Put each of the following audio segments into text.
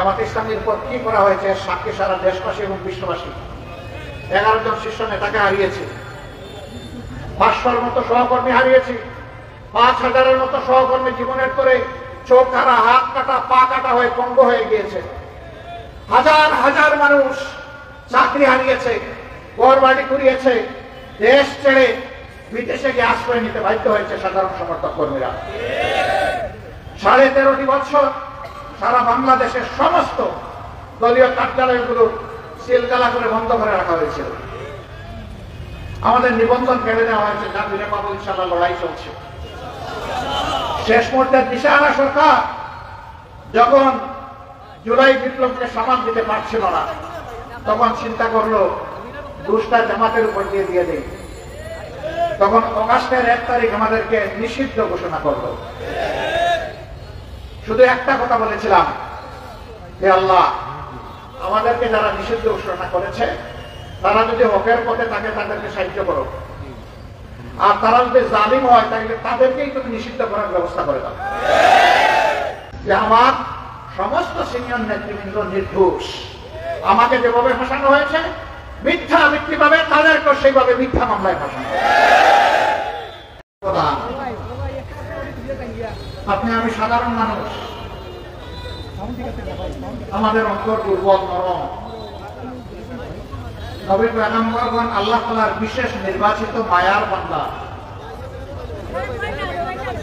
জামাতে ইসলামীর উপর কি করা হয়েছে সাক্ষী সারা দেশবাসী এবং বিশ্ববাসী। 11 জন শীর্ষ নেতাকে হারিয়েছি, 500-র মতো সহকর্মী হারিয়েছি, 5000-এর মতো সহকর্মী জীবনের করে চোখ কাটা, হাত কাটা, পা কাটা হয়ে পঙ্গু হয়ে গিয়েছে। হাজার হাজার মানুষ চাকরি হারিয়েছে, ঘর বাড়ি কুড়িয়েছে, দেশ ছেড়ে বিদেশে গিয়ে আশ্রয় নিতে বাধ্য হয়েছে সাধারণ সমর্থক কর্মীরা। 13.5 বছর সারা বাংলাদেশের সমস্ত দলীয় কার্যালয়গুলো সিলগালা করে বন্ধ করে রাখা হয়েছিল। আমাদের নিবন্ধন কেড়ে নেওয়া হয়েছে, যা ফিরে পাবো ইনশাআল্লাহ, লড়াই চলছে। শেষ মুহূর্তে দিশাহারা সরকার যখন জুলাই বিপ্লবকে সামাল দিতে পারছিল না, তখন চিন্তা করলো দুষ্টা জামাতের উপর দিয়ে দেই। তখন অগাস্টের 1 তারিখ আমাদেরকে নিষিদ্ধ ঘোষণা করলো। শুধু একটা কথা বলেছিলাম, হে আল্লাহ, আমাদেরকে যারা নিষিদ্ধ ঘোষণা করেছে তারা যদি হকের পথে থাকে তাদেরকে সাহায্য করো, আর তারা যদি জালিম হয় তাহলে তাদেরকেই তুমি নিষিদ্ধ করার ব্যবস্থা করে দাও। যে আমার সমস্ত সিনিয়র নেতৃবৃন্দ নির্দোষ, আমাকে যেভাবে ফাঁসানো হয়েছে মিথ্যা ভাবে, তাদেরকে সেইভাবে মিথ্যা মামলায় ফাঁসানো। আপনি আমি সাধারণ মানুষ, আমাদের অন্তর দুর্বল নরম। নবী পয়গম্বরগণ আল্লাহ তাআলার বিশেষ নির্বাচিত মায়ার বান্দা,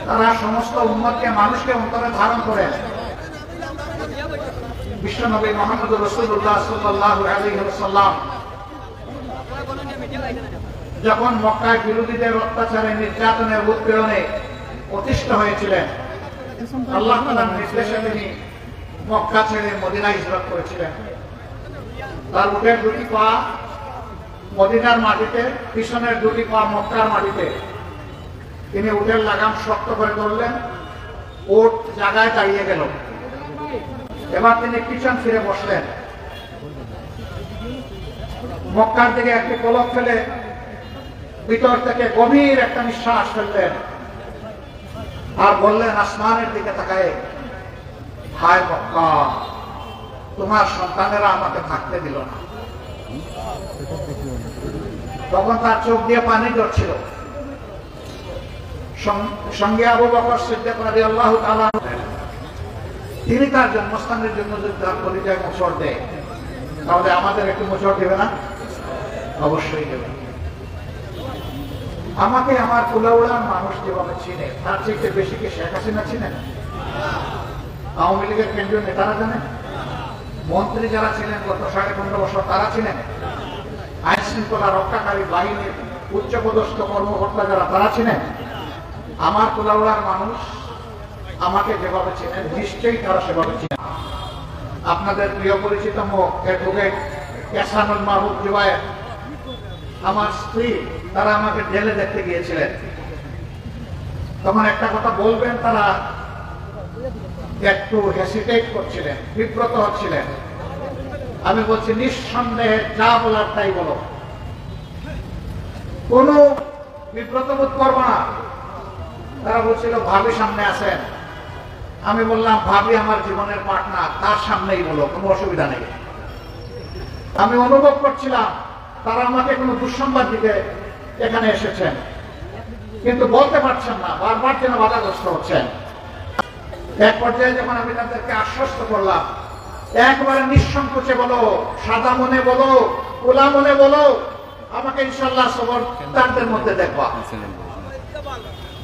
তারা সমস্ত উম্মতকে, মানুষকে অন্তরে ধারণ করেন। বিশ্ব নবী মুহাম্মদ রাসূলুল্লাহ সাল্লাল্লাহু আলাইহি ওয়াসাল্লাম যখন মক্কায় বিরোধীদের অত্যাচারে, নির্যাতনে, উৎপীড়নে অতিষ্ঠ হয়েছিলেন, আল্লাহ তাআলার নির্দেশে তিনি মক্কা ছেড়ে মদিনায় হিজরত করেছিলেন। তার উটের 2টি পা মদিনার মাটিতে, পিছনের 2টি পা মক্কার মাটিতে। তিনি উটের লাগাম শক্ত করে ধরলেন, উট জায়গায় দাঁড়িয়ে গেল। এবার তিনি পিছন ফিরে বসলেন, মক্কার দিকে একটি পলক ফেলে ভিতর থেকে গভীর একটা নিঃশ্বাস ফেললেন, আর বললেন আসমানের দিকে তাকায়, হায় মক্কা, তোমার সন্তানেরা আমাকে থাকতে দিল না। তখন তার চোখ দিয়ে পানি ঝরছিল। সঙ্গে আবু বকর সিদ্দিক রাদিয়াল্লাহু তাআলা, তিনি তার জন্মস্থানের জন্য যদি তার পরিচয় মোচড় দেয়, তাহলে আমাদের একটু মোচড় দেবে না? অবশ্যই দেবে। আমাকে আমার কুলাউড়ার মানুষ যেভাবে চিনে, তার চেয়ে বেশি কি শেখ হাসিনা চিনেন? আওয়ামী লীগের কেন্দ্রীয় নেতারা জানেন? মন্ত্রী যারা ছিলেন গত 15.5 বছর তারা ছিলেন? আইন শৃঙ্খলা রক্ষাকারী বাহিনীর উচ্চপদস্থ কর্মকর্তা যারা, তারা ছিলেন? আমার কুলাউড়ার মানুষ আমাকে যেভাবে চিনেন, নিশ্চয়ই তারা সেভাবে চিনেন। আপনাদের প্রিয় পরিচিত মুখ অ্যাডভোকেট এহসানুল মাহবুব জুবায়ের, আমার স্ত্রী, তারা আমাকে জেলে দেখতে গিয়েছিলেন। তখন একটা কথা বলবেন, তারা একটু হেসিটেট করছিলেন, বিব্রত হচ্ছিলেন। আমি বলছি, নিঃসন্দেহে যা বলার তাই বলো, কোন বিব্রত বোধ করবো না। তারা বলছিল ভাবি সামনে আছেন। আমি বললাম, ভাবি আমার জীবনের পার্টনার, তার সামনেই বলো, কোনো অসুবিধা নেই। আমি অনুভব করছিলাম তারা আমাকে কোনো দুঃসংবাদ দিতে এখানে এসেছেন, কিন্তু বলতে পারছেন না, বারবার যেন বাধাগ্রস্ত হচ্ছেন। এক পর্যায়ে যখন আমি তাদেরকে আশ্বস্ত করলাম, একবারে নিঃসংকোচে বলো, সাদা মনে বলো, খোলা মনে বলো, আমাকে ইনশাআল্লাহ সবর তাদের মধ্যে দেখবা।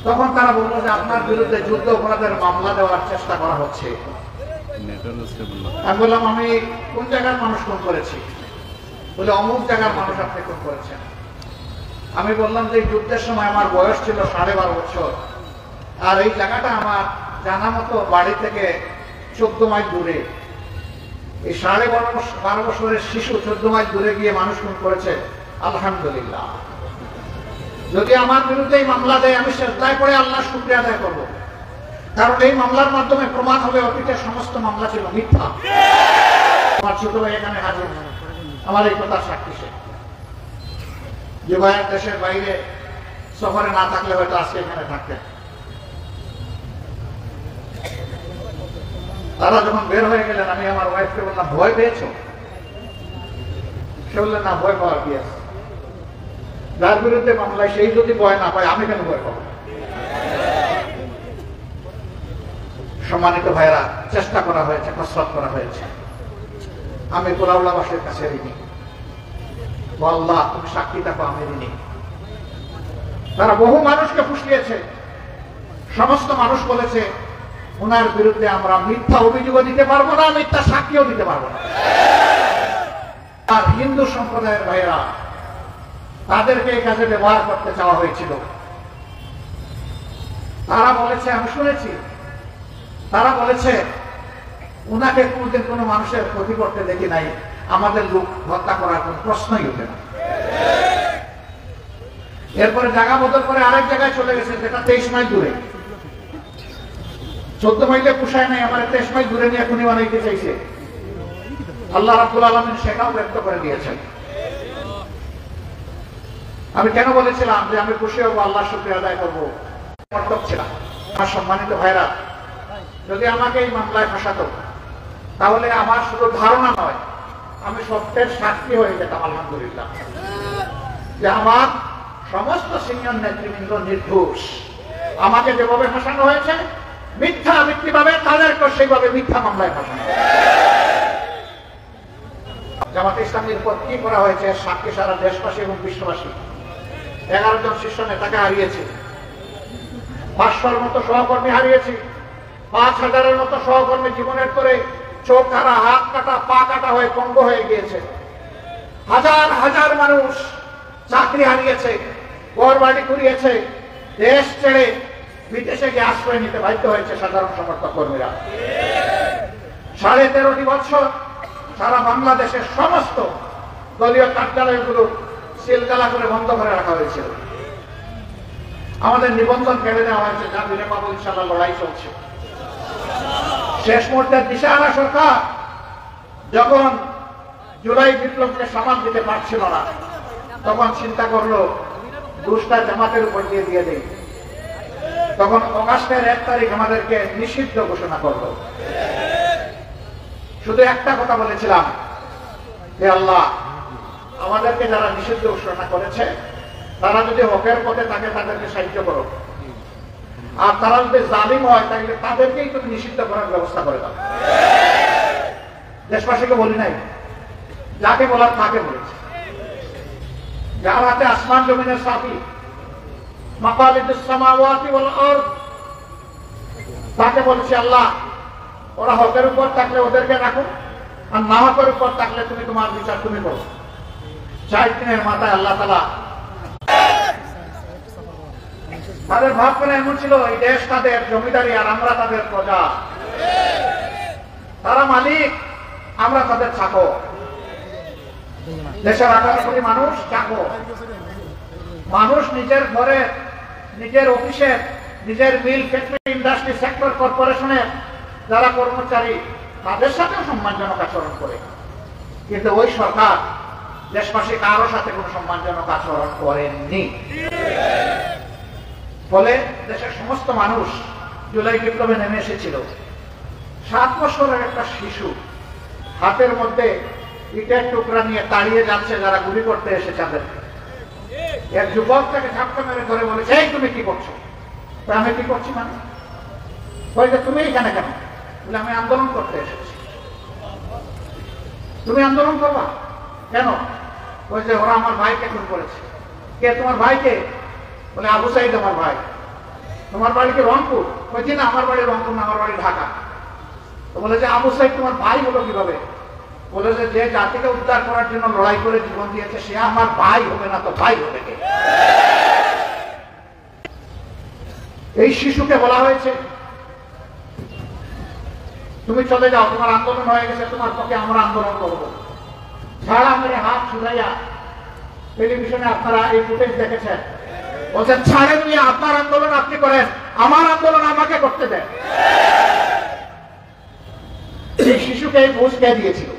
তখন তারা বললো যে আপনার বিরুদ্ধে যুদ্ধ অপরাধের মামলা দেওয়ার চেষ্টা করা হচ্ছে। আমি বললাম, আমি কোন জায়গার মানুষ খুন করেছি? বলে অমুক জায়গার মানুষ আপনি খুন করেছেন। আমি বললাম যে যুদ্ধের সময় আমার বয়স ছিল 12.5 বছর, আর এই জায়গাটা আমার জানা মতো বাড়ি থেকে 14 মাইল দূরে। এই 12.5 বছরের শিশু 14 মাইল দূরে গিয়ে মানুষ খুন করেছে। আলহামদুলিল্লাহ, যদি আমার বিরুদ্ধে এই মামলা দেয়, আমি সেজদায় পড়ে আল্লাহর শুকরিয়া আদায় করব, কারণ এই মামলার মাধ্যমে প্রমাণ হবে অতীতের সমস্ত মামলা ছিল মিথ্যা। আমার ছোট ভাই এখানে হাজির, আমার এই কথা সাক্ষী। সে যে ভাইয়ের দেশের বাইরে সফরে না থাকলে হয়তো আজকে এখানে থাকতেন। তারা যখন বের হয়ে গেলেন, আমি আমার ওয়াইফকে বললাম, ভয় পেয়েছো? সে বললেন, না, ভয় পাওয়ার কি আছে? যার বিরুদ্ধে মামলায় সেই যদি ভয় না পায়, আমি কেন ভয় পাবো? সম্মানিত ভাইরা, চেষ্টা করা হয়েছে, কসরত করা হয়েছে। আমি কোলাউলাবাসীর কাছে ঋণী। আল্লাহ, তুমি সাক্ষী থাকো, আমি ঋণী। তারা বহু মানুষকে ফুসলিয়েছে। সমস্ত মানুষ বলেছে ওনার বিরুদ্ধে আমরা মিথ্যা অভিযোগও দিতে পারবো না, মিথ্যা সাক্ষীও দিতে পারবো না। আর হিন্দু সম্প্রদায়ের ভাইরা, তাদেরকে এই কাজে ব্যবহার করতে চাওয়া হয়েছিল। তারা বলেছে, আমি শুনেছি, তারা বলেছে উনাকে কোনদিন কোনো মানুষের ক্ষতি করতে দেখি নাই, আমাদের লোক হত্যা করার কোন প্রশ্নই ওঠে না। এরপরে জায়গা বদল করে আরেক জায়গায় চলে গেছে, যেটা 23 মাইল দূরে। 14 মাইলে পোষায় নাই, আমার 23 মাইল দূরে নিয়ে খুনি বানাইতে চাইছে। আল্লাহ রাব্বুল আলামিন সেটাও ব্যক্ত করে দিয়েছেন। আমি কেন বলেছিলাম যে আমি খুশি হবো, আল্লাহর শুকরিয়া আদায় করবো, সমর্থক ছিলাম। আমার সম্মানিত ভাইরা, যদি আমাকে এই মামলায় ফাঁসাতো, তাহলে আমার শুধু ধারণা নয়, আমি সত্যের সাক্ষী হয়ে যেতাম। আলহামদুলিল্লাহ, যে আমার সমস্ত সিনিয়র নেতৃবৃন্দ নির্দোষ। আমাকে যেভাবে ফাঁসানো হয়েছে, মিথ্যা ভাবে তাদেরকে সেইভাবে মিথ্যা মামলায় ফাঁসানো। জামাতে ইসলামীর উপর কি করা হয়েছে সাক্ষী সারা দেশবাসী এবং বিশ্ববাসী। 11 জন শীর্ষ নেতাকে হারিয়েছে, 500-র মতো সহকর্মী হারিয়েছি, 5000-এর মতো সহকর্মী জীবনের করে চোখ কাটা, হাত কাটা, পা কাটা হয়ে পঙ্গু হয়ে গিয়েছে। হাজার হাজার মানুষ চাকরি হারিয়েছে, ঘর বাড়ি কুড়িয়েছে, দেশ ছেড়ে বিদেশে গিয়ে আশ্রয় নিতে বাধ্য হয়েছে সাধারণ সমর্থক কর্মীরা। 13.5 বছর সারা বাংলাদেশের সমস্ত দলীয় কার্যালয়গুলো সিলগালা করে বন্ধ করে রাখা হয়েছিল। আমাদের নিবন্ধন কেড়ে নেওয়া হয়েছে, যা দিনে পাবো ইনশাআল্লাহ, লড়াই চলছে। শেষ মুহূর্তে দিশাহারা সরকার যখন জুলাই বিপ্লবকে সামাল দিতে পারছিল না, তখন চিন্তা করলো দুষ্টা জামাতের উপর দিয়ে দেয়। তখন অগাস্টের 1 তারিখ আমাদেরকে নিষিদ্ধ ঘোষণা করলো। শুধু একটা কথা বলেছিলাম, হে আল্লাহ, আমাদেরকে যারা নিষিদ্ধ ঘোষণা করেছে, তারা যদি হকের পথে থাকে, তাদেরকে সাহায্য করো। আর তারা যদি জালিম হয়, তাহলে তাদেরকেই তুমি নিষিদ্ধ করার ব্যবস্থা করে দাও। দেশবাসীকে বলি নাই, যাকে বলার তাকে বলেছে। যার হাতে আসমান জমিনের চাবি, মাকালিদুস সামাওয়াতি ওয়াল আরদ, তাকে বলেছে আল্লাহ, ওরা হকের উপর থাকলে ওদেরকে রাখো, আর না হকের উপর থাকলে তুমি তোমার বিচার তুমি করো। 4 দিনের মাথায় আল্লাহ তাআলা তাদের ভাবনা এমন ছিল, এই দেশ তাদের জমিদারি আর আমরা তাদের প্রজা। তারা মালিক, আমরা তাদের চাকর। দেশের 18 কোটি মানুষ চাকর। মানুষ নিজের ঘরে, নিজের অফিসে, নিজের মিল, ফ্যাক্টরি, ইন্ডাস্ট্রি, সেক্টর, কর্পোরেশনের যারা কর্মচারী, তাদের সাথেও সম্মানজনক আচরণ করে। কিন্তু ওই সরকার দেশবাসী কারোর সাথে কোনো সম্মানজনক আচরণ করেননি। ফলে দেশের সমস্ত মানুষ জুলাই বিপ্লবে নেমে এসেছিল। 7 বছরের একটা শিশু হাতের মধ্যে ইটের টুকরা নিয়ে তাড়িয়ে যাচ্ছে যারা গুলি করতে এসেছে তাদেরকে। এক যুবক তাকে ঝাপটা মেরে ধরে বলেছে, এই তুমি কি করছো? আমি কি করছি মানে? বলছে, তুমি এখানে কেন? বলে, আমি আন্দোলন করতে এসেছি। তুমি আন্দোলন করবা কেন? বলছে, ওরা আমার ভাইকে খুন করেছে। কে তোমার ভাইকে? বলে, আবু সাইদ আমার ভাই। তোমার বাড়ি কি রংপুর? বলছি, না, আমার বাড়ি রংপুর না, আমার বাড়ি ঢাকা। তো বলে যে, আবু সাইদ তোমার ভাই হলো কিভাবে? বলে যে জাতিকে উদ্ধার করার জন্য লড়াই করে জীবন দিয়েছে, সে আমার ভাই হবে না তো ভাই হবে কে? এই শিশুকে বলা হয়েছে, তুমি চলে যাও, তোমার আন্দোলন হয়ে গেছে, তোমার পক্ষে আমরা আন্দোলন করবো। ছাড়া মেরে হাত ছুড়াইয়া, টেলিভিশনে আপনারা এই ফুটেজ দেখেছেন, বলছেন ছাড়েন নিয়ে আপনার আন্দোলন আপনি করেন, আমার আন্দোলন আমাকে করতে দেন। এই শিশুকে এই বুঝ কে দিয়েছিল?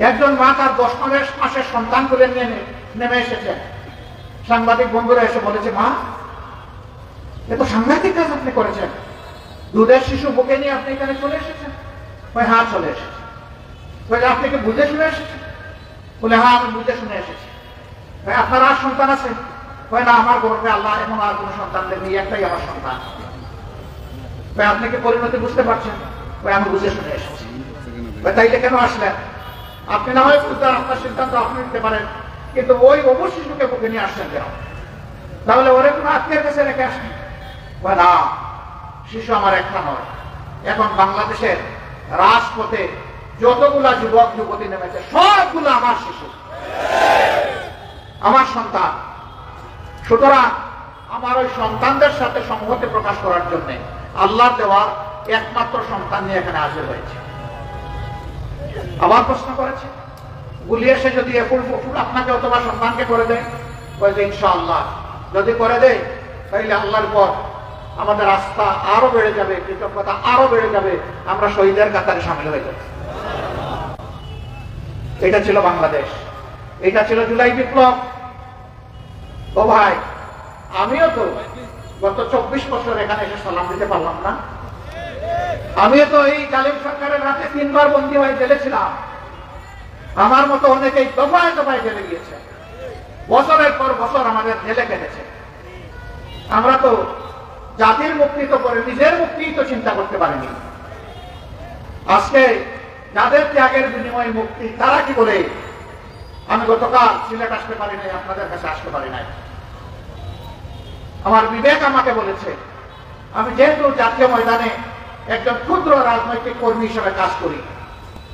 একজন মা তার 10 মাসের সন্তান করে নিয়ে নেমে এসেছেন। সাংবাদিক বন্ধুরা এসে বলেছে, মা, এত সাংঘাতিক কাজ আপনি করেছেন, দুধের শিশু বুকে নিয়ে আপনি এখানে চলে এসেছেন। ওই হ্যাঁ চলে এসেছে। বলে আপনি কি বুঝে শুনে এসেছেন? বলে হ্যাঁ আমি বুঝে শুনে এসেছি। আপনার আর সন্তান আছে? হয় না, আমার গর্বে আল্লাহ এমন আর কোনো সন্তান দেননি, একটাই আমার সন্তান। আপনি কি পরিণতি বুঝতে পারছেন? আমি বুঝে শুনে এসেছি। তাইলে কেন আসলেন? আপনি না হয় বুঝতেন, আপনার সিদ্ধান্ত আপনি নিতে পারেন, কিন্তু ওই অবু শিশুকে বুকে নিয়ে আসছেন কেন? তাহলে ওরে কোনো আত্মীয়ের কাছে রেখে আসেন? না, শিশু আমার একটা নয়। এখন বাংলাদেশের রাজপথে যতগুলা যুবক যুবতী নেমেছে সবগুলো আমার শিশু, আমার সন্তান। সুতরাং আমার ওই সন্তানদের সাথে সংহতি প্রকাশ করার জন্য আল্লাহর দেওয়া একমাত্র সন্তান নিয়ে এখানে হাজির হয়েছে। আবার প্রশ্ন করেছে, গুলিয়ে এসে যদি ফুল আপনাকে অথবা সন্তানকে করে দেয়, বলছে ইনশাআল্লাহ যদি করে দেয় তাহলে আল্লাহর পর আমাদের আস্থা আরো বেড়ে যাবে, কৃতজ্ঞতা আরো বেড়ে যাবে, আমরা শহীদের কাতারে সামিল হয়ে যাব। এটা ছিল বাংলাদেশ, এটা ছিল জুলাই বিপ্লব। ও ভাই, আমিও তো গত 24 বছর এখানে এসে সালাম দিতে পারলাম না। আমিও তো এই জালিম সরকারের রাতে 3 বার বন্দী হয়ে জেলে ছিলাম। আমার মতো অনেকেই দফায় দফায় জেলে গিয়েছে, বছরের পর বছর আমাদের জেলে কেটেছে। আমরা তো জাতির মুক্তি তো করে নিজের মুক্তি তো চিন্তা করতে পারিনি। আজকে যাদের ত্যাগের বিনিময়ে মুক্তি, তারা কি বলে? আমি গতকাল সিলেট আসতে পারি নাই, আপনাদের কাছে আসতে পারি নাই। আমার বিবেক আমাকে বলেছে, আমি যেহেতু জাতীয় ময়দানে একজন ক্ষুদ্র রাজনৈতিক কর্মী হিসেবে কাজ করি,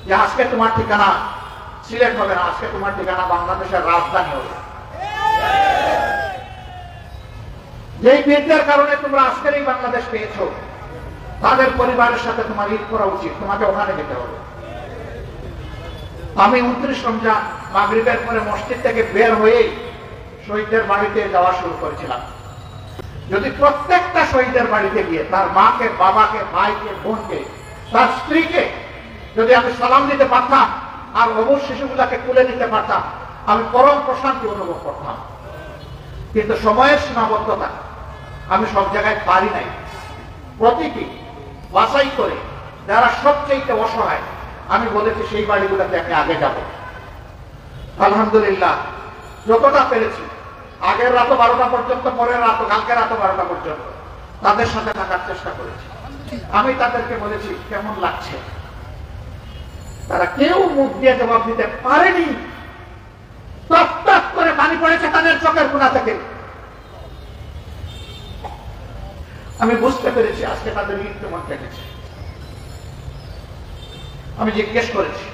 যে আজকে তোমার ঠিকানা সিলেট হবে না, আজকে তোমার ঠিকানা বাংলাদেশের রাজধানী হবে। যেই বীরদের কারণে তোমরা আজকের এই বাংলাদেশ পেয়েছো, তাদের পরিবারের সাথে তোমার ঈদ করা উচিত, তোমাকে ওখানে যেতে হবে। আমি 29 রমজান মাগরিবের পরে মসজিদ থেকে বের হয়েই শহীদদের বাড়িতে যাওয়া শুরু করেছিলাম। যদি প্রত্যেকটা শহীদের বাড়িতে গিয়ে তার মাকে, বাবাকে, ভাইকে, বোনকে, তার স্ত্রীকে যদি আমি সালাম দিতে পারতাম আর অবুজ শিশুগুলাকে তুলে নিতে পারতাম, আমি পরম প্রশান্তি অনুভব করতাম। কিন্তু সময়ের সীমাবদ্ধতা, আমি সব জায়গায় পারি নাই। প্রতিটি বাছাই করে যারা সবচেয়ে অসহায়, আমি বলেছি সেই বাড়িগুলোতে আমি আগে যাব। আলহামদুলিল্লাহ যতটা পেরেছি, আগের রাত 12টা পর্যন্ত, পরের রাত, কালকে রাত 12টা পর্যন্ত তাদের সাথে থাকার চেষ্টা করেছি। আমি তাদেরকে বলেছি কেমন লাগছে, তারা কেউ মুখ দিয়ে জবাব দিতে পারেনি। টপ করে পানি পড়েছে তাদের চোখের কোণা থেকে। আমি বুঝতে পেরেছি আজকে তাদের ঈদ কেমন কেটেছে। আমি জিজ্ঞেস করেছি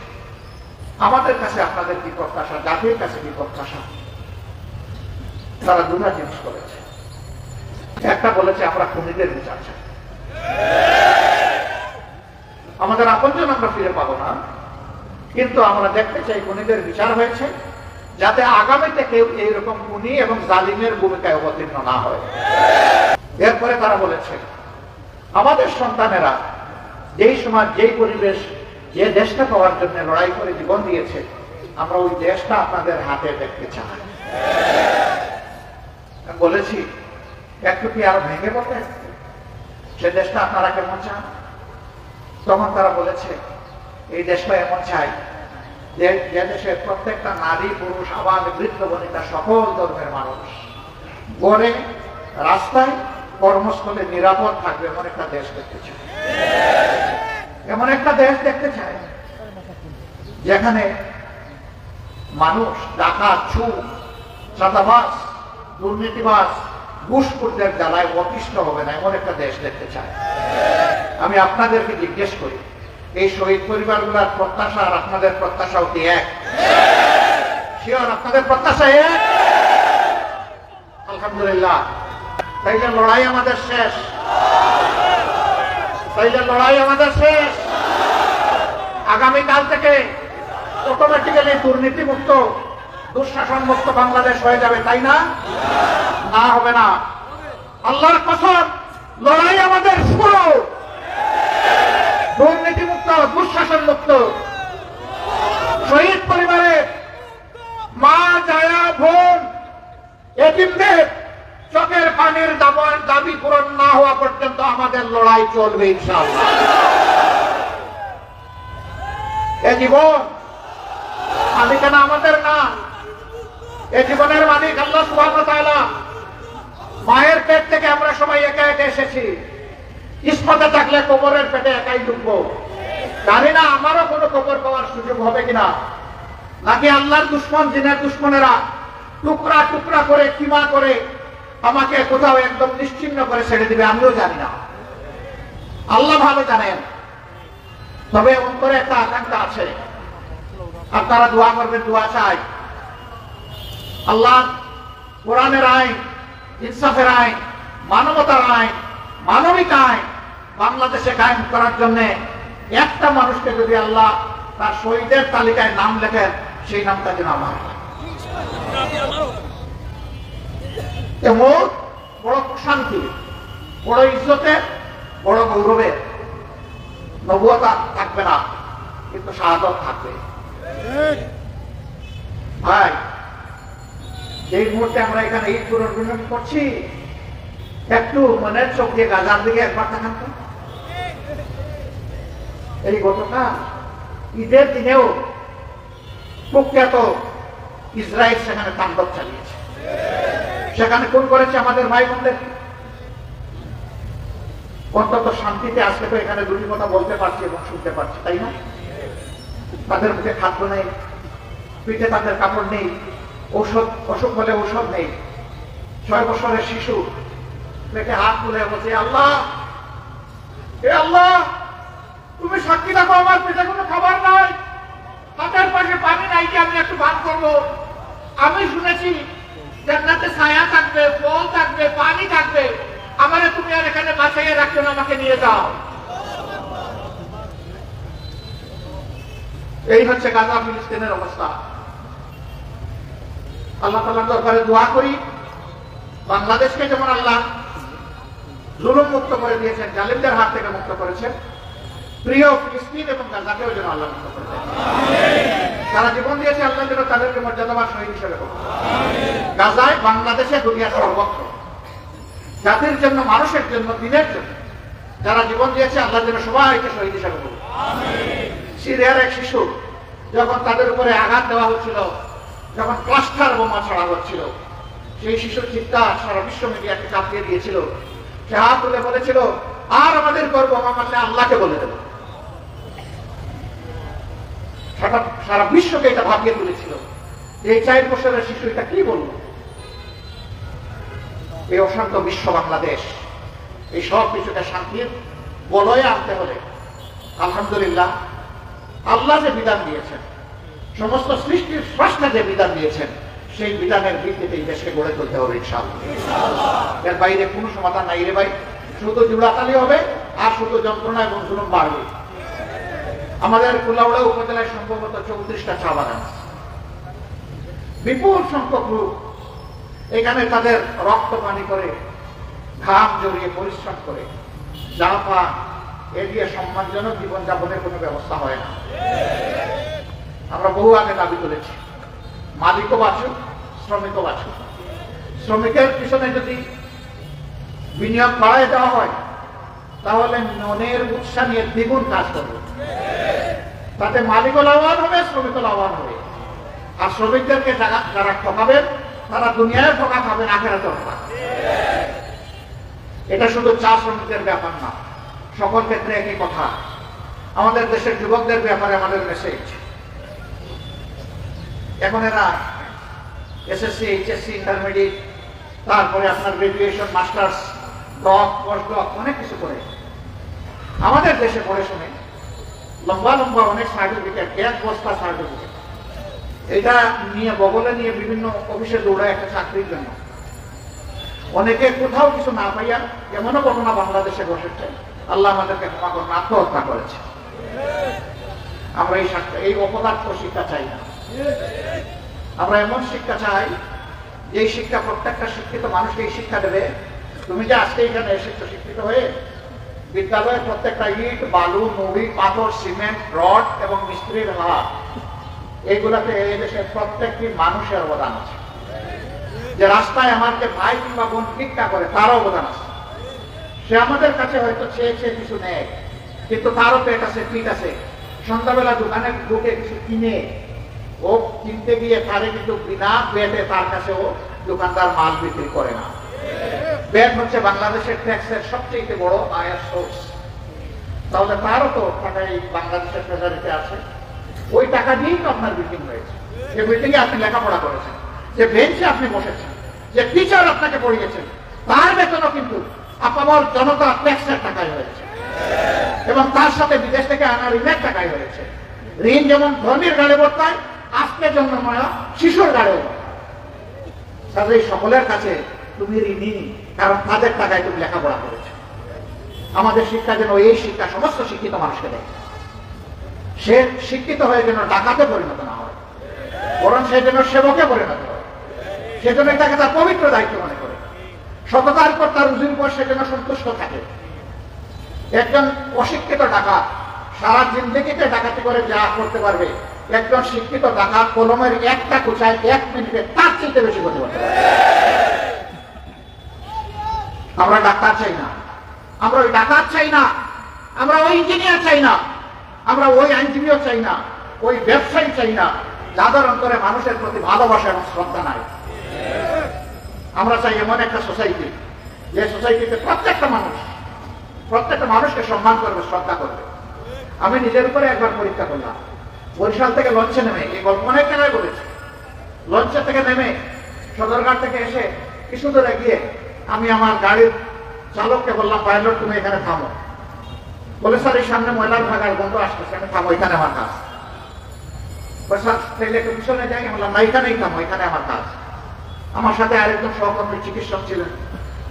আমাদের কাছে আপনাদের কি প্রত্যাশা, জাতির কাছে কি প্রত্যাশা? তারা দুটা জিনিস করেছে। একটা বলেছে আমরা খুনিদের বিচার চাই, আমাদের আপনজন আমরা ফিরে পাবো না, কিন্তু আমরা দেখতে চাই খুনিদের বিচার হয়েছে, যাতে আগামীতে কেউ এইরকম খুনি এবং জালিমের ভূমিকায় অবতীর্ণ না হয়। এরপরে তারা বলেছে আমাদের সন্তানেরা যেই সময়, যেই পরিবেশ, যে দেশটা পাওয়ার জন্য লড়াই করে জীবন দিয়েছে, আমরা ওই দেশটা আপনাদের হাতে দেখতে চাই। বলেছি একটু কি আরো ভেঙে বলতে, সে দেশটা আপনারা কেমন চান? তখন তারা বলেছে এই দেশটা এমন চাই যে দেশের প্রত্যেকটা নারী, পুরুষ, আবাল, বৃদ্ধ, বনিতা, সকল ধর্মের মানুষ গড়ে, রাস্তায়, কর্মস্থলে নিরাপদ থাকবে এমন একটা দেশ দেখতে চাই। এমন একটা দেশ দেখতে চাই যেখানে মানুষ ডাকাত, চোর, চাঁদাবাজ, দুর্নীতিবাজ, ঘুষখোরদের জ্বালায় অতিষ্ঠ হবে না, এমন একটা দেশ দেখতে চাই। আমি আপনাদেরকে জিজ্ঞেস করি, এই শহীদ পরিবারগুলোর প্রত্যাশা আর আপনাদের প্রত্যাশাও কি এক? শিওর আপনাদের প্রত্যাশা এক? আলহামদুলিল্লাহ। তাইলে লড়াই আমাদের শেষ, তাইলে লড়াই আমাদের শেষ। আগামীকাল থেকে অটোমেটিক্যালি দুর্নীতি মুক্ত, দুঃশাসন মুক্ত বাংলাদেশ হয়ে যাবে, তাই না? না, হবে না। আল্লাহর কসম, লড়াই আমাদের শুরু। দুর্নীতি মুক্ত, দুঃশাসন মুক্ত, শহীদ পরিবারের মা, জায়া, বোন, এতিমদের চোখের পানির দাবি পূরণ না হওয়া পর্যন্ত আমাদের লড়াই চলবে ইনশাআল্লাহ। এ জীবন মালিকানা আমাদের না, এ জীবনের মালিক আল্লাহ সুবহানাহু ওয়া তাআলা। মায়ের পেট থেকে আমরা সবাই একা একা এসেছি, কিসমতে থাকলে কবরের পেটে একাই ঢুকবো। জানি না আমারও কোনো কবর পাওয়ার সুযোগ হবে কিনা, নাকি আল্লাহর দুশ্মন জিনের দুশ্মনেরা টুকরা টুকরা করে কিমা করে আমাকে কোথাও একদম নিশ্চিহ্ন করে ছেড়ে দিবে, আমিও জানি না, আল্লাহ ভালো জানেন। তবে অন্তরে একটা আকাঙ্ক্ষা আছে, আপনারা দোয়া করবেন, দোয়া চাই আল্লাহ কোরআনের আইন, ইনসাফের আইন, মানবতার আইন, মানবিক আইন বাংলাদেশে কায়েম করার জন্য একটা মানুষকে যদি আল্লাহ তার শহীদের তালিকায় নাম লেখেন, সেই নামটা যেন আমার। এমন বড় প্রশান্তি, বড় ইজ্জতের, বড় গৌরবের। নবুয়ত থাকবে না, কিন্তু শাহাদত থাকবে। ভাই, এই মুহূর্তে আমরা এখানে ঈদ পুনর্মিলন করছি, একটু মনের চোখ দিয়ে গাজার দিকে একবার তাকান তো। এই গতকাল ঈদের দিনেও কুখ্যাত ইসরায়েল সেখানে তাণ্ডব চালিয়েছে। সেখানে কোন করেছে আমাদের ভাই বোনদের। অন্তত শান্তিতে আজকে তো এখানে দুটি কথা বলতে পারছি এবং শুনতে পারছি, তাই না? তাদের মুখে খাদ্য নেই, পিঠে তাদের কাপড় নেই, ঔষধ, অসুখ হলে ঔষধ নেই। 6 বছরের শিশু পেটে হাত তুলে বলছে, আল্লাহ, হে আল্লাহ, তুমি সাক্ষী রাখো, আমার পেটে কোনো খাবার নাই, হাতের পাশে পানি নাই যে আমি একটু ভাত করবো। আমি শুনেছি জান্নাতে ছায়া থাকবে, ফল থাকবে, পানি থাকবে, আমারে তুমি আর এখানে বাঁচাইয়া রাখছো না, আমাকে নিয়ে যাও। এই হচ্ছে গাজা ফিলিস্তিনের অবস্থা। আল্লাহ তাআলার দরবারে দোয়া করি, বাংলাদেশকে যেমন আল্লাহ জুলুম মুক্ত করে দিয়েছেন, জালিমদের হাত থেকে মুক্ত করেছেন, প্রিয় ফিলিস্তিন এবং গাজাকেও যেন আল্লাহ মুক্ত করে দেন। যারা জীবন দিয়েছে আল্লাহ যেন তাদেরকে মর্যাদাবান শহীদ হিসেবে করুন। গাজায়, বাংলাদেশে, দুনিয়ার সর্বত্র জাতির জন্য, মানুষের জন্য, দিনের জন্য যারা জীবন দিয়েছে আল্লাহ যেন সবাইকে শহীদ হিসেবে করুন। সিরিয়ার এক শিশু যখন তাদের উপরে আঘাত দেওয়া হচ্ছিল, যখন ক্লাস্টার বোমা ছড়া হচ্ছিল, সেই শিশুর চিৎকার সারা বিশ্ব মিডিয়াকে চাপিয়ে দিয়েছিল। সে হাত তুলে বলেছিল, আর আমাদের পর বোমা মারলে আল্লাহকে বলে দেব। সারা বিশ্বকে এটা ভাবিয়ে তুলেছিল। এই 4 বছরের শিশু এটা কি বলল? এই অশান্ত বিশ্ব বাংলাদেশ, এই সব কিছুকে শান্তির বলয়ে আনতে হলে আলহামদুলিল্লাহ আল্লাহ যে বিধান দিয়েছেন, সমস্ত সৃষ্টির স্রষ্টা যে বিধান দিয়েছেন, সেই বিধানের ভিত্তিতে এই দেশকে গড়ে তুলতে হবে ইনশাআল্লাহ। এর বাইরে কোনো সমাধান নাই রে ভাই। শুধু জুড়াতালি হবে আর শুধু যন্ত্রণা এবং জুলুম বাড়বে। আমাদের কুলাউড়া উপজেলায় সম্ভবত 34টা চা বাগান, বিপুল সংখ্যক লোক এখানে তাদের রক্ত পানি করে, ঘাম জড়িয়ে, পরিশ্রম করে, যা পান এ দিয়ে সম্মানজনক জীবনযাপনের কোনো ব্যবস্থা হয় না। আমরা বহু আগে দাবি তুলেছি, মালিকও বাঁচুক, শ্রমিকও বাঁচুক। শ্রমিকের পিছনে যদি বিনিয়োগ বাড়ায় দেওয়া হয়, তাহলে মনের উৎসাহ নিয়ে দ্বিগুণ কাজ করবে। তাতে মালিকও লাভবান হবে, শ্রমিকও লাভবান হবে। আর শ্রমিকদেরকে যারা ঠকাবেন, তারা দুনিয়ায় ঠকা খাবেন, আখেরাতেও ঠকা। এটা শুধু চা শ্রমিকদের ব্যাপার না, সকল ক্ষেত্রে একই কথা। আমাদের দেশের যুবকদের ব্যাপারে আমাদের মেসেজ, এখন এরা এসএসসি, এইচএসসি, ইন্টারমিডিয়েট, তারপরে আপনার গ্রাজুয়েশন, মাস্টার্স, ডক, পোস্টডক, অনেক কিছু করে আমাদের দেশে পড়ে শুনে লম্বা লম্বা অনেক সার্টিফিকেট, 1 বস্তা সার্টিফিকেট, এটা নিয়ে বগলে নিয়ে বিভিন্ন অফিসে দৌড়ায় একটা চাকরির জন্য। অনেকে কোথাও কিছু না পাইয়া, এমনও ঘটনা বাংলাদেশে ঘটেছে, আল্লাহ আমাদেরকে ক্ষমা করুন, আত্মহত্যা করেছে। আমরা এই অপদার্থ শিক্ষা চাই না। আমরা এমন শিক্ষা চাই, যে শিক্ষা প্রত্যেকটা শিক্ষিত মানুষকে এই শিক্ষা দেবে, তুমি যে আজকে এখানে এসেছো শিক্ষিত হয়ে, বিদ্যালয়ের প্রত্যেকটা ইট, বালু, নুড়ি, পাথর, সিমেন্ট, রড এবং মিস্ত্রির হাত, এইগুলাতে এই দেশের প্রত্যেকটি মানুষের অবদান আছে। যে রাস্তায় আমাকে ভাই কিংবা বোন ভিক্ষা করে, তারও অবদান আছে। সে আমাদের কাছে হয়তো চেয়ে কিছু নেয়, কিন্তু তারও পেট আছে, পিঠ আছে, সন্ধ্যাবেলা দোকানে ঢুকে কিছু কিনে ও কিনতে গিয়ে তারে কিন্তু বিনা ব্যাটে তার কাছে ও দোকানদার মাল বিক্রি করে না। ব্যাট হচ্ছে বাংলাদেশের ট্যাক্সের সবচেয়ে বড় আয়ের সোর্স। তাহলে তারও তো টাকা এই বাংলাদেশের ট্রেজারিতে আছে, ওই টাকা দিয়েই তো আপনার বিল্ডিং হয়েছে। যে বিল্ডিং এ আপনি লেখাপড়া করেছেন, যে বেঞ্চে আপনি বসেছেন, যে টিচার আপনাকে পড়িয়েছেন, তার বেতনও কিন্তু আপামর জনতা ট্যাক্সের টাকায় হয়েছে, এবং তার সাথে বিদেশ থেকে আনা ঋণের টাকায় হয়েছে। ঋণ যেমন ধনীর গাড়ে বর্তায়, আজকে জন্ম মায়া শিশুর গাড়েও। তাদের সকলের কাছে তুমি ঋণী, কারণ তাদের টাকায় তুমি লেখাপড়া করেছো। আমাদের শিক্ষা যেন এই শিক্ষা সমস্ত শিক্ষিত মানুষকে দেয়, সে শিক্ষিত হয়ে যেন ডাকাতে পরিণত না হয়, বরং সে যেন সেবকে পরিণত হয়। সেজন্য তাকে তার পবিত্র দায়িত্ব মনে করে, সততার পর তার রুজির উপর সে যেন সন্তুষ্ট থাকে। একজন অশিক্ষিত ডাকাত সারা জিন্দেগিতে ডাকাতি করে যা করতে পারবে, একজন শিক্ষিত ডাকাত কলমের একটা কুচায় 1 মিনিটে তার চাইতে বেশি করতে পারবে। আমরা ডাক্তার চাই না, আমরা ওই ডাকাত চাই না, আমরা ওই ইঞ্জিনিয়ার চাই না, আমরা ওই আইনজীবীও চাই না, ওই ব্যবসায়ী চাই না যাদের অন্তরে মানুষের প্রতি ভালোবাসা এবং শ্রদ্ধা নাই। আমরা চাই এমন একটা সোসাইটি, যে সোসাইটিতে প্রত্যেকটা মানুষকে সম্মান করবে, শ্রদ্ধা করবে। আমি নিজের উপরে একবার পরীক্ষা করলাম। বরিশাল থেকে লঞ্চে নেমে, এই গল্প অনেক জায়গায় বলেছি, লঞ্চে থেকে নেমে সদরঘাট থেকে এসে কিছু দূরে গিয়ে আমি আমার গাড়ির চালককে বললাম, পাইলট তুমি এখানে থামো। বলে স্যার এই সামনে ময়লার ভাগার গন্ধ আসতেছে, আমি থামো, এখানে আমার কাজ। তাইলে একটু পিছনে যাই, বললাম না এখানেই থামো, এখানে আমার কাজ। আমার সাথে আরেকজন সহকর্মী চিকিৎসক ছিলেন,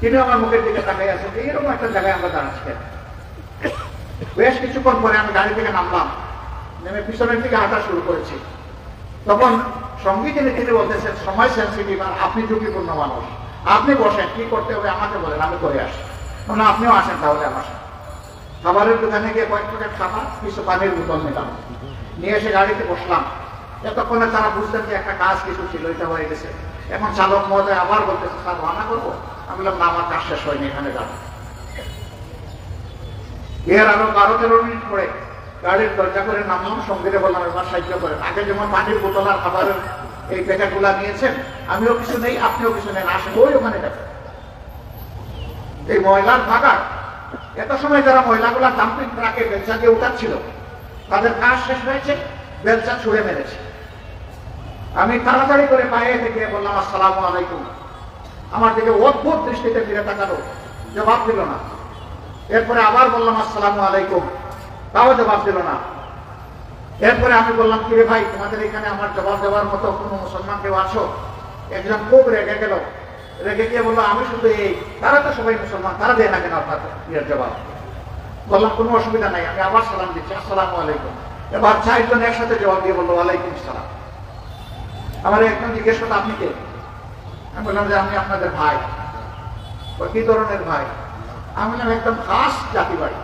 তিনি আমার মুখের দিকে তাকাই আছেন, এইরকম একটা জায়গায় আমরা দাঁড়াচ্ছি। বেশ কিছুক্ষণ পরে আমি গাড়ি থেকে নামলাম, নেমে পিছনের দিকে হাঁটা শুরু করেছি। তখন সঙ্গী তিনি বলতেছেন, সময় সেন্সিটিভ আর আপনি ঝুঁকিপূর্ণ মানুষ, আপনি বসেন, কি করতে হবে আমাকে বলেন, আমি করে আসি। মানে আপনিও আসেন তাহলে আমার সাথে। খাবারের দোকানে গিয়ে কয়েক প্যাকেট খাবার, কিছু পানির বোতল নিলাম, নিয়ে এসে গাড়িতে বসলাম। এতক্ষণে তারা বুঝতেন যে একটা কাজ কিছু ছিল, এটা হয়ে গেছে। এখন চালক মহোদয় আবার বলতেছে, স্যার রান্না করবো? আমি বললাম না, আমার কাজ শেষ হয়নি, এখানে যাবো। এর আরো 12-13 মিনিট পরে গাড়ির দরজা করে নামলাম, সঙ্গীরে বললাম এবার সাহায্য করেন। আগে যেমন পানির বোতল আর খাবারের এই প্যাকেট গুলা নিয়েছেন, আমিও কিছু নেই, আপনিও কিছু নেন, আসেন ওই ওখানে যাবেন। এই ময়লার ভাগার এত সময় যারা ময়লাগুলা ডাম্পিং ট্রাকে বেলচা দিয়ে উঠাচ্ছিল, তাদের কাজ শেষ হয়েছে, বেলচা ছুঁড়ে মেরেছে। আমি তাড়াতাড়ি করে পায়ে থেকে বললাম আসসালামু আলাইকুম। আমার দিকে অদ্ভুত দৃষ্টিতে ফিরে তাকালো, জবাব দিল না। এরপরে আবার বললাম আসসালামু আলাইকুম, তাও জবাব দিল না। এরপরে আমি বললাম, কিরে ভাই, তোমাদের এখানে আমার জবাব দেওয়ার মতো কোনো মুসলমান কেউ আছো? একজন খুব রেগে গেল, রেগে গিয়ে বললো, আমি শুধু এই, তারা তো সবাই মুসলমান, তারা দেয় না কেন আপনার ইয়ের জবাব? বললাম কোনো অসুবিধা নাই, আমি আবার সালাম দিচ্ছি, আসসালামু আলাইকুম। এবার 4 জন একসাথে জবাব দিয়ে বললো ওয়ালাইকুম সালাম। আমার একজন জিজ্ঞেস করলো, আপনি কে? আমি বললাম যে আমি আপনাদের ভাই। কি ধরনের ভাই? আমি বললাম একদম খাস জাতি বাড়ি।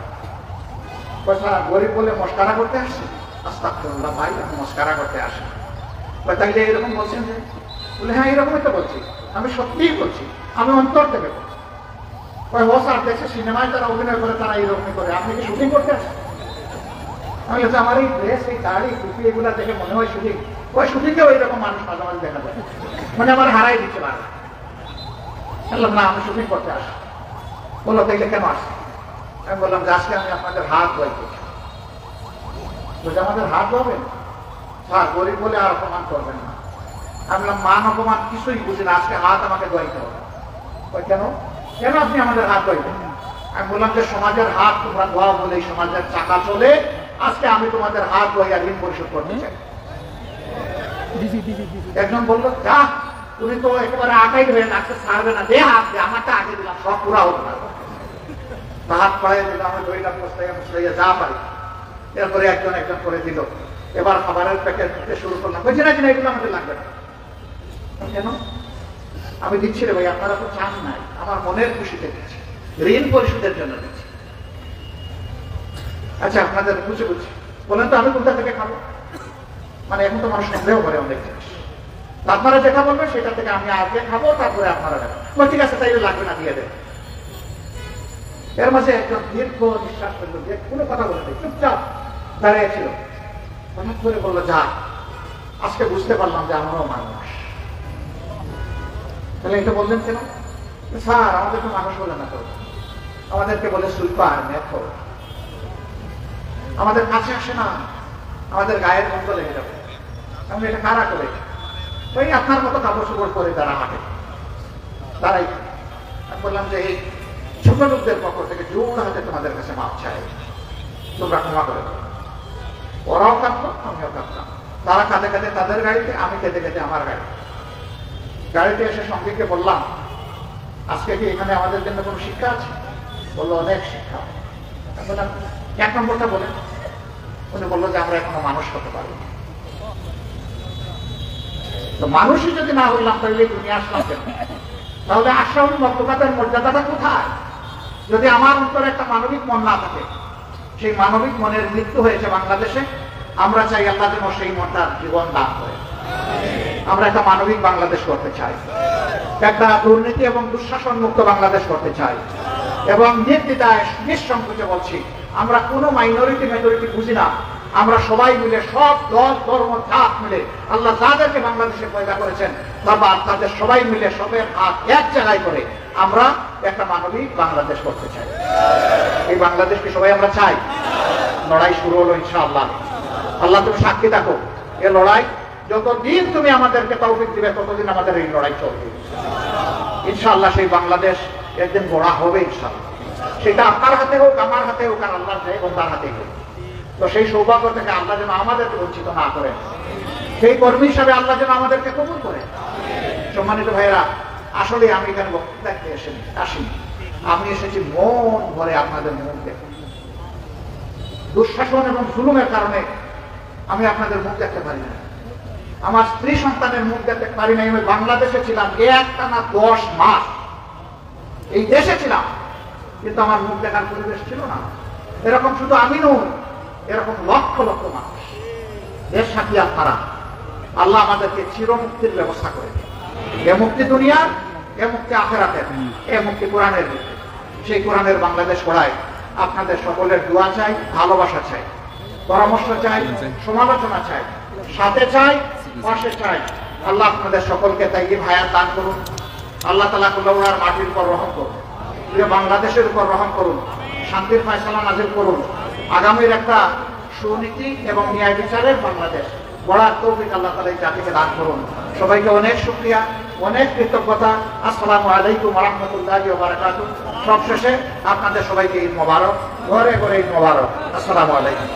গরিব বলে মস্কারা করতে আসছে? আস্তাগফিরুল্লাহ ভাই, আমি মস্কারা করতে আসি। তাইলে এরকম বলছেন যে? বলে হ্যাঁ এরকমই তো বলছি, আমি সত্যিই বলছি, আমি অন্তর থেকে বলছি। ও স্যার দেখছে সিনেমায় যারা অভিনয় করে তারা এইরকমই করে, আপনি কি শুটিং করতে আসেন? আমি বলছি আমার এই ড্রেস, এই দাড়ি, টুপি এগুলা দেখে মনে হয় শুটিং। ওই শুটিংয়েও এইরকম মানুষ মাঝে মাঝে দেখা যায়, মানে আমার হারাই দিচ্ছে পারে। বললাম না, আমি শুটিং করতে আসি। বললো তাইলে কেন আসছে? আমি বললাম যে আজকে আমি আপনাদের হাত ধোয়াই করছি। বলছে আমাদের হাত ধোবেন? স্যার গরিব বলে আর অপমান করবেন না। আমি বললাম মান অপমান কিছুই বুঝি না, আজকে হাত আমাকে ধোয়াইতে হবে। কেন কেন আপনি আমাদের হাত ধোয়াইবেন? আমি বললাম যে সমাজের হাত তোমরা ধোয়া বলে সমাজের চাকা চলে, আজকে আমি তোমাদের হাত ধোয়াইয়া ঋণ পরিশোধ করতে চাই। একজন বললো, যা তুমি তো একেবারে আটাই হয়ে লাগছে, ছাড়বে না, দে হাত দে, আমারটা আগে দিলাম, সব পুরা হতো না। হাত পাড়াই দিলাম, আমি ধরিলাম, মুসলাইয়া যা পারি। এরপরে একজন একজন করে দিল। এবার খাবারের প্যাকেট দিতে শুরু করলাম। বলছি না কিনা এগুলো আমাদের লাগবে না। কেন? আমি দিচ্ছি রে ভাই, আপনারা তো চান নাই, আমার মনের খুশিতে দিচ্ছি, ঋণ পরিশোধের জন্য দিচ্ছি। আচ্ছা আপনাদের বুঝে বুঝছি বলেন তো আমি কোনটা থেকে খাবো? মানে এখন তো মানুষ সন্দেহ করে অনেক জিনিস। আপনারা যেটা বলবেন সেটা থেকে আমি আগে খাবো, তারপরে আপনারা দেবেন। ঠিক আছে তাইলে লাগবে না, দিয়ে দেবেন। এর মাঝে একজন দীর্ঘ নিঃশ্বাস ফেলল, কোনো কথা বলে নেই, চুপচাপ দাঁড়িয়েছিল। হঠাৎ করে বললো, যা আজকে বুঝতে পারলাম যে আমরাও মানুষ। তাহলে এটা বললেন কেন? স্যার আমাদেরকে মানুষ বলে না তো, আমাদেরকে বলে সুইপার, মেথর। আমাদের কাছে আসে না, আমাদের গায়ের গন্ধ লেগে যাবে। আমি এটা কারা করে? ওই আপনার মতো কাপড় চোপড় করে তারা হাঁটে, তারাই। আমি বললাম যে এই ছোট লোকদের পক্ষ থেকে জোর হাতে তোমাদের কাছে মাপ চাই, তোমরা ক্ষমা করে দাও। ওরাও কাঁদতো, আমিও কাঁদতাম। তারা কাঁদে কাঁদে তাদের গাড়িতে, আমি কেঁদে কেঁদে আমার গাড়িতে। গাড়িতে এসে সঙ্গীকে বললাম, আজকে কি এখানে আমাদের জন্য কোনো শিক্ষা আছে? বললো, অনেক শিক্ষা। আমি বললাম, 1 নম্বরটা বলেন। উনি বললো যে আমরা এখনো মানুষ হতে পারি। তো মানুষই যদি না হইলাম তাহলে দুনিয়া আসলাম কেন? তাহলে আশ্রম মর্যাদার মর্যাদাটা কোথায়? যদি আমার অন্তরে একটা মানবিক মন না থাকে, সেই মানবিক মনের মৃত্যু হয়েছে বাংলাদেশে। আমরা চাই আল্লাহ যেন সেই মনটার জীবন দান করে। আমরা একটা মানবিক বাংলাদেশ করতে চাই, একটা দুর্নীতি এবং দুঃশাসন মুক্ত বাংলাদেশ করতে চাই। এবং নির্দ্বিধায় নিঃসংকোচে বলছি, আমরা কোনো মাইনরিটি মেজরিটি বুঝি না। আমরা সবাই মিলে, সব দল ধর্ম জাত মিলে, আল্লাহ যাদেরকে বাংলাদেশে পয়দা করেছেন বাবা, তাদের সবাই মিলে সবের হাত এক জায়গায় করে আমরা একটা মানবিক বাংলাদেশ করতে চাই। এই বাংলাদেশকে সবাই আমরা চাই। লড়াই শুরু হলো ইনশাআল্লাহ। আল্লাহ তুমি সাক্ষী থাকো, এ লড়াই যতদিন তুমি আমাদেরকে তৌফিক দিবে ততদিন আমাদের এই লড়াই চলবে ইনশাআল্লাহ। সেই বাংলাদেশ একদিন গড়া হবে ইনশাআল্লাহ। সেটা আপনার হাতে হোক, আমার হাতে হোক, আর আল্লাহর চাই এবং তার হাতেই হোক। তো সেই সৌভাগ্য থেকে আল্লাহ যেন আমাদেরকে বঞ্চিত না করেন, সেই কর্মী হিসাবে আল্লাহ যেন আমাদেরকে কবুল করেন। সম্মানিত ভাইয়েরা, আসলে আমি এখানে বক্তৃতা দেখতে আসিনি। আমি এসেছি মন ভরে আপনাদের মুখ দেখতে। দুঃশাসন এবং জুলুমের কারণে আমি আপনাদের মুখ দেখতে পারি না, আমার স্ত্রী সন্তানের মুখ দেখতে পারি না। আমি বাংলাদেশে ছিলাম একটানা 10 মাস, এই দেশে ছিলাম, কিন্তু আমার মুখ দেখার পরিবেশ ছিল না। এরকম শুধু আমি নই, এরকম লক্ষ লক্ষ মানুষ। এর সাথে আপনারা, আল্লাহ আমাদেরকে চিরমুক্তির ব্যবস্থা করে। এ মুক্তি দুনিয়ার, এ মুক্তি আখিরাতের, এ মুক্তি কোরআনের মুক্তি। সেই কোরআনের বাংলাদেশ গড়ায় আপনাদের সকলের দোয়া চাই, ভালোবাসা চাই, পরামর্শ চাই, সমালোচনা চাই, সাথে চাই, পাশে চাই। আল্লাহ আপনাদের সকলকে তাই হায়াত দান করুন। আল্লাহ তাআলা কুল্লাউড়ার মাটির উপর রহম করুন, বাংলাদেশের উপর রহম করুন, শান্তির ফয়সালা নাযিল করুন। আগামীর একটা সুনীতি এবং ন্যায় বিচারের বাংলাদেশ গড়ার তৌফিক আল্লাহ তাআলা এই জাতিকে দান করুন। সবাইকে অনেক শুকরিয়া, অনেক কৃতজ্ঞতা। আসসালামু আলাইকুম ওয়া রাহমাতুল্লাহি ওয়া বারাকাতুহু। সবশেষে আপনাদের সবাইকে ঈদ মোবারক, ঘরে ঘরে ঈদ মোবারক। আসসালামু আলাইকুম।